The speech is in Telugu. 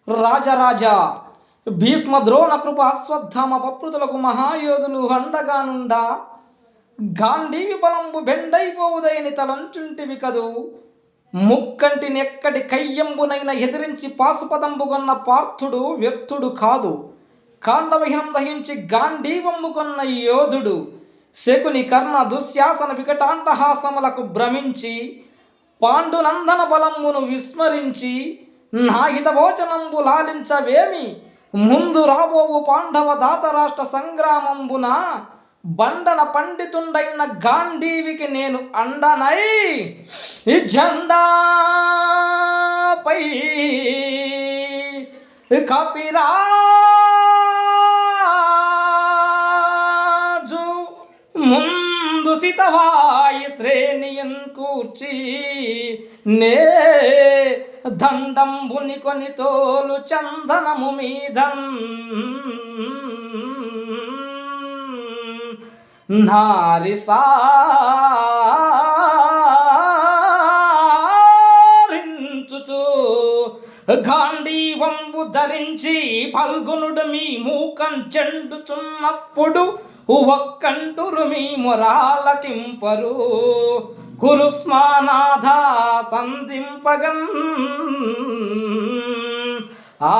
రాజరాజా భీష్మ ద్రోణ కృప అశ్వత్థామ పప్రుతులకు మహాయోధులు అండగానుండా గాంధీవి బలంబు బెండైపోవుదయని తలంచుంటివి కదూ. ముక్కంటి నెక్కటి కయ్యంబునైన ఎదిరించి పాశుపదంబుగొన్న పార్థుడు వ్యర్థుడు కాదు. కాండవహినం దహించి గాంధీవమ్ముకొన్న యోధుడు. శకుని కర్ణ దుశ్శాసన వికటాంతహాసములకు భ్రమించి పాండునందన బలమ్మును విస్మరించి నా హితభోచనంబు లాలించవేమి. ముందు రాబోవు పాండవ దాతరాష్ట్ర సంగ్రామంబున బండన పండితుండైన గాంధీవికి నేను అండనై ఈ జెండాపై కపిరాజు ముందు సితవాయి శ్రేణియన్ కూర్చి నే దండంబుని కొని తోలు చందనము మీదన్ నారి సారించుచు గాంధీవంబు ధరించి పల్గునుడు మీ మూకం చెండుచున్నప్పుడు ఒక్కంటురు మీ మొరాలకింపరు. కురుస్మానాథ సంధింపగన్ ఆ